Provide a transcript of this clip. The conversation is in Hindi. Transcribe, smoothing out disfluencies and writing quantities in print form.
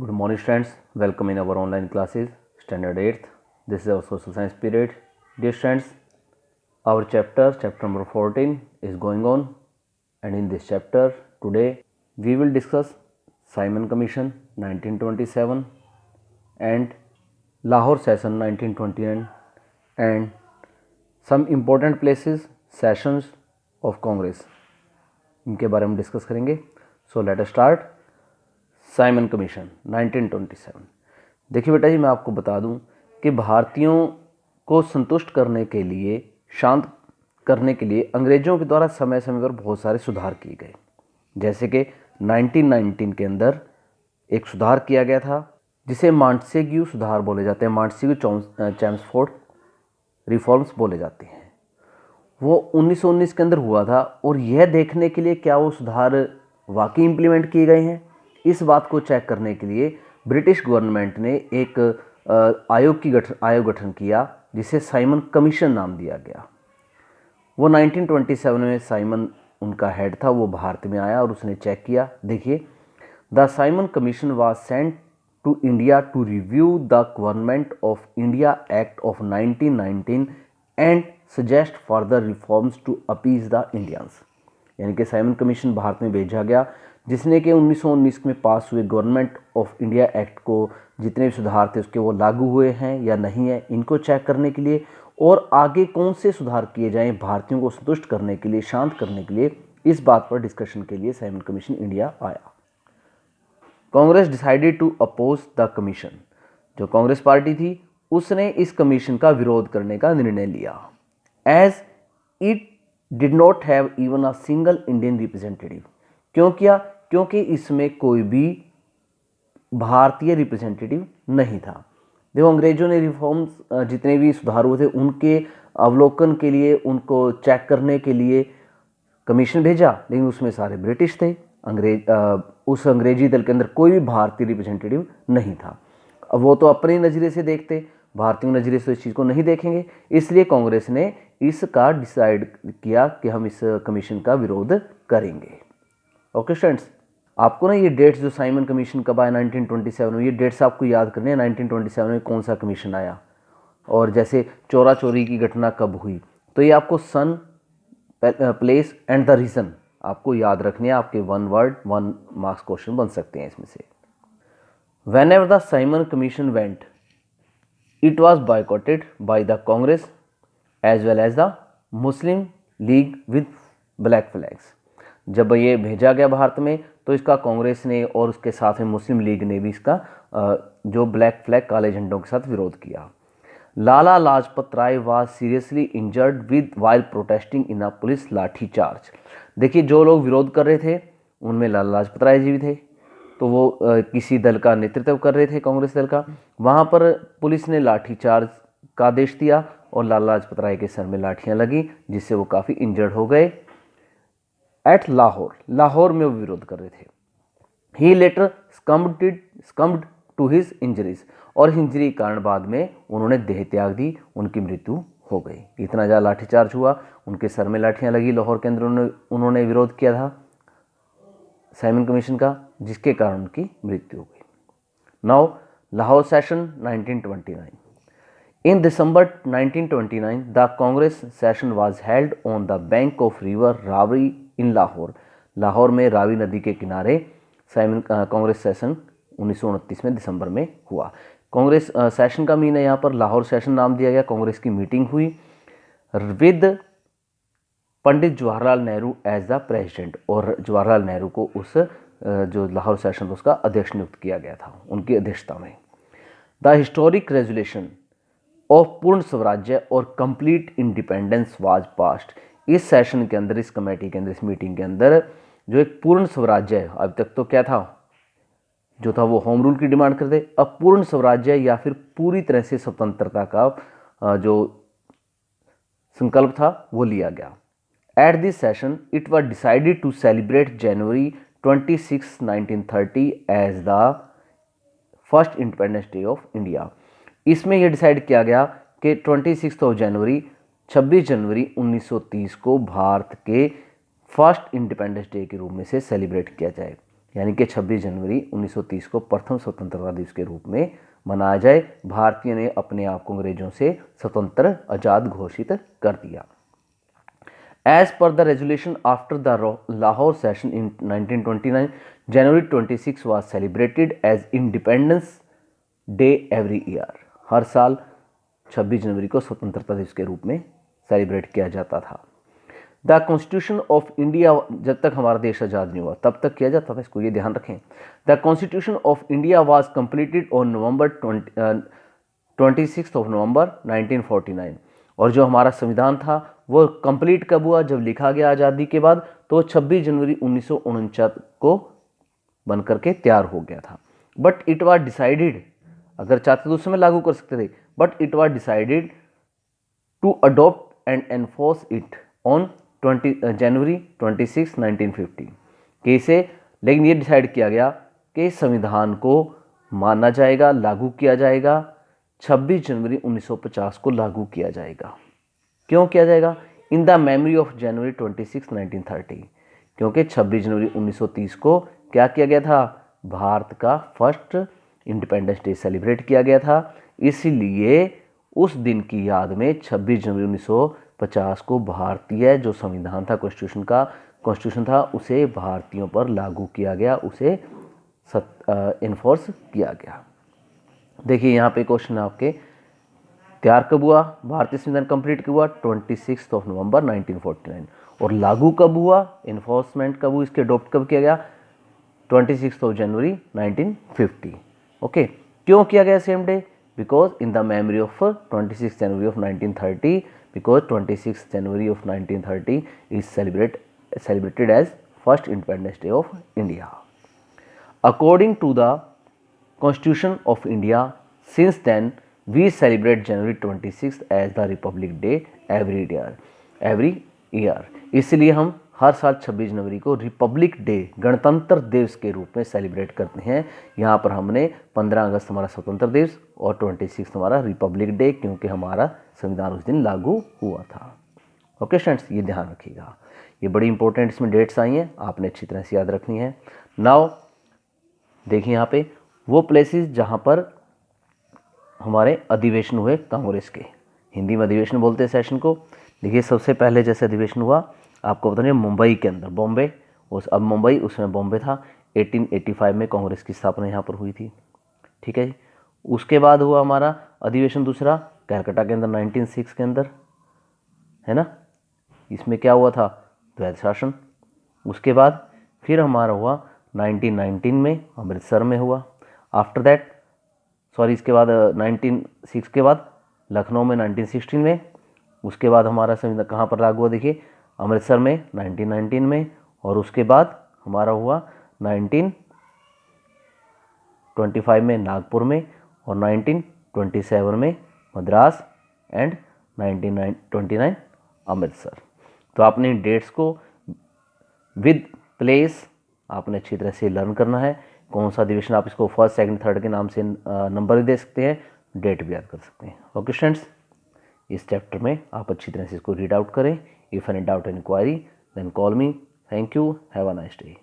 Good morning students, welcome in our online classes, standard 8th. This is our social science period. Dear students, our chapter number 14 is going on, and in this chapter today we will discuss Simon Commission 1927 and Lahore Session 1929 and some important places, sessions of Congress. इनके बारे में डिस्कस करेंगे. So let us start. Simon commission 1927. देखिए बेटा जी, मैं आपको बता दूं कि भारतीयों को संतुष्ट करने के लिए, शांत करने के लिए अंग्रेज़ों के द्वारा समय समय पर बहुत सारे सुधार किए गए. जैसे कि 1919 के अंदर एक सुधार किया गया था जिसे मॉन्टेस्क्यू सुधार बोले जाते हैं. मॉन्टेस्क्यू चैम्सफोर्ड रिफॉर्म्स बोले जाते हैं. वो 1919 के अंदर हुआ था और यह देखने के लिए क्या वो सुधार वाकई इम्प्लीमेंट किए गए हैं, इस बात को चेक करने के लिए ब्रिटिश गवर्नमेंट ने एक आयोग गठन किया जिसे साइमन कमीशन नाम दिया गया. वो 1927 में साइमन उनका हेड था, वो भारत में आया और उसने चेक किया. देखिए, the Simon Commission was sent to India to review the Government of India Act of 1919 and suggest further reforms to appease the Indians. यानी कि साइमन कमीशन भारत में भेजा गया जिसने कि 1919 में पास हुए गवर्नमेंट ऑफ इंडिया एक्ट को जितने भी सुधार थे उसके वो लागू हुए हैं या नहीं है, इनको चेक करने के लिए और आगे कौन से सुधार किए जाएं भारतीयों को संतुष्ट करने के लिए, शांत करने के लिए, इस बात पर डिस्कशन के लिए साइमन कमीशन इंडिया आया. Congress decided to oppose the commission. जो कांग्रेस पार्टी थी उसने इस कमीशन का विरोध करने का निर्णय लिया. As it did not have even a single Indian representative. क्यों किया? क्योंकि इसमें कोई भी भारतीय रिप्रेजेंटेटिव नहीं था. देखो, अंग्रेजों ने रिफॉर्म्स जितने भी सुधार हुए थे उनके अवलोकन के लिए, उनको चेक करने के लिए कमीशन भेजा, लेकिन उसमें सारे ब्रिटिश थे. उस अंग्रेजी दल के अंदर कोई भी भारतीय रिप्रेजेंटेटिव नहीं था. अब वो तो अपने नज़रिए से देखते, भारतीय नज़रिए से इस चीज़ को नहीं देखेंगे, इसलिए कांग्रेस ने इसका डिसाइड किया कि हम इस कमीशन का विरोध करेंगे. ओके स्टूडेंट्स, आपको ना ये डेट्स जो साइमन कमीशन कब आया 1927 में, ये डेट्स आपको याद करने हैं. 1927 में कौन सा कमीशन आया और जैसे चोरा चोरी की घटना कब हुई, तो ये आपको सन, प्लेस एंड द रीज़न आपको याद रखने हैं. आपके 1 वर्ड 1 मार्क्स क्वेश्चन बन सकते हैं इसमें से. Whenever the Simon Commission went, it was boycotted by the Congress as well as the Muslim League with black flags. जब ये भेजा गया भारत में तो इसका कांग्रेस ने और उसके साथ में मुस्लिम लीग ने भी इसका जो ब्लैक फ्लैग, काले झंडों के साथ विरोध किया. Lala Lajpat Rai was seriously injured with while protesting in a police lathi charge. देखिए, जो लोग विरोध कर रहे थे उनमें लाला लाजपत राय जी भी थे. तो वो किसी दल का नेतृत्व कर रहे थे, कांग्रेस दल का. वहाँ पर पुलिस ने लाठीचार्ज का आदेश दिया और लाला लाजपत राय के सर में लाठियाँ लगी जिससे वो काफ़ी इंजर्ड हो गए. एट लाहौर में वो विरोध कर रहे थे. ही लेटर स्कम्ड टू हिज इंजरीज. और इंजरी के कारण बाद में उन्होंने देह त्याग दी, उनकी मृत्यु हो गई. इतना ज़्यादा लाठीचार्ज हुआ, उनके सर में लाठियाँ लगी. लाहौर के अंदर उन्होंने विरोध किया था साइमन कमीशन का, जिसके कारण उनकी मृत्यु हो गई. Now Lahore session 1929. In December 1929, the Congress session was held on the bank of river Ravi in Lahore. Lahore में रावी नदी के किनारे साइमन कांग्रेस सेशन 1929 में दिसंबर में हुआ. कांग्रेस सेशन का मीन है यहाँ पर लाहौर सेशन नाम दिया गया. कांग्रेस की मीटिंग हुई with Pandit Jawaharlal Nehru as the president, और जवाहरलाल नेहरू को उस जो लाहौर सेशन था उसका अध्यक्ष नियुक्त किया गया था उनकी अध्यक्षता में. द हिस्टोरिक रेजोल्यूशन ऑफ पूर्ण स्वराज्य और कंप्लीट इंडिपेंडेंस वाज पास्ड. इस सेशन के अंदर, इस कमेटी के अंदर, इस मीटिंग के अंदर जो एक पूर्ण स्वराज्य है, अब तक तो क्या था, जो था वो होम रूल की डिमांड करते, अब पूर्ण स्वराज्य या फिर पूरी तरह से स्वतंत्रता का जो संकल्प था वो लिया गया. At this session, it was decided to celebrate January 26, 1930 as the first Independence Day of India. इसमें यह डिसाइड किया गया कि 26 जनवरी 1930 को भारत के फर्स्ट इंडिपेंडेंस डे के रूप में से सेलिब्रेट किया जाए. यानी कि 26 जनवरी 1930 को प्रथम स्वतंत्रता दिवस के रूप में मनाया जाए। भारतीयों ने अपने आप को अंग्रेजों से स्वतंत्र आज़ाद घोषित कर दिया। As per the resolution after the Lahore session in 1929, January 26 was celebrated as Independence Day every year. हर साल 26 जनवरी को स्वतंत्रता दिवस के रूप में सेलिब्रेट किया जाता था। द कॉन्स्टिट्यूशन ऑफ इंडिया, जब तक हमारा देश आज़ाद नहीं हुआ तब तक किया जाता था, इसको ये ध्यान रखें। The constitution of India was completed on November 26 नवंबर 1949। और जो हमारा संविधान था वो कंप्लीट कब हुआ? जब लिखा गया आज़ादी के बाद, तो 26 जनवरी 1949 को बन करके तैयार हो गया था। बट इट वाज डिसाइडेड, अगर चाहते तो उस समय लागू कर सकते थे, but it was decided to adopt and enforce it on January 26 1950 कि इसे, लेकिन ये डिसाइड किया गया कि संविधान को माना जाएगा, लागू किया जाएगा 26 जनवरी 1950 को लागू किया जाएगा। क्यों किया जाएगा? In the memory of January 26 1930, क्योंकि 26 जनवरी 1930 को क्या किया गया था? भारत का फर्स्ट इंडिपेंडेंस डे सेलिब्रेट किया गया था। इसलिए उस दिन की याद में 26 जनवरी 1950 को भारतीय जो संविधान था, कॉन्स्टिट्यूशन था, उसे भारतीयों पर लागू किया गया, उसे इन्फोर्स किया गया। देखिए यहाँ पे क्वेश्चन आपके, तैयार कब हुआ भारतीय संविधान, कंप्लीट कब हुआ? 26 नवंबर 1949। और लागू कब हुआ, इन्फोर्समेंट कब हुई, इसके अडॉप्ट कब किया गया? 26 जनवरी 1950। ओके, क्यों किया गया same day? Because in the memory of 26 January of 1930, because 26 January of 1930 is celebrated as first Independence Day of India. According to the Constitution of India, since then we celebrate January 26th as the Republic Day every year. इसलिए हम हर साल 26 जनवरी को रिपब्लिक डे, गणतंत्र दिवस के रूप में सेलिब्रेट करते हैं। यहाँ पर हमने 15 अगस्त हमारा स्वतंत्र दिवस और 26 हमारा रिपब्लिक डे, क्योंकि हमारा संविधान उस दिन लागू हुआ था। ओके स्टूडेंट्स, ये ध्यान रखिएगा, ये बड़ी इंपॉर्टेंट इसमें डेट्स आई हैं, आपने अच्छी तरह से याद रखनी है। नाउ देखिए यहाँ पे वो प्लेसेस जहाँ पर हमारे अधिवेशन हुए कांग्रेस के, हिंदी में अधिवेशन बोलते हैं सेशन को। देखिए सबसे पहले जैसे अधिवेशन हुआ आपको बता दें मुंबई के अंदर, बॉम्बे, अब मुंबई उस समय बॉम्बे था। 1885 में कांग्रेस की स्थापना यहाँ पर हुई थी, ठीक है जी। उसके बाद हुआ हमारा अधिवेशन दूसरा कलकत्ता के अंदर 1906 के अंदर, है ना। इसमें क्या हुआ था? द्वैध शासन। उसके बाद फिर हमारा हुआ 1919 में अमृतसर में हुआ। आफ्टर दैट इसके बाद 1906 के बाद लखनऊ में 1916 में। उसके बाद हमारा संविधान कहाँ पर लागू हुआ? देखिए अमृतसर में 1919 में, और उसके बाद हमारा हुआ 1925 में नागपुर में, और 1927 में मद्रास, एंड 1929 अमृतसर। तो आपने डेट्स को विद प्लेस आपने अच्छी तरह से लर्न करना है। कौन सा अधिवेशन, आप इसको फर्स्ट, सेकंड, थर्ड के नाम से नंबर भी दे सकते हैं, डेट भी याद कर सकते हैं। ओके स्टूडेंट्स, इस चैप्टर में आप अच्छी तरह से इसको रीड आउट करें। If any doubt and inquiry then call me. Thank you, have a nice day.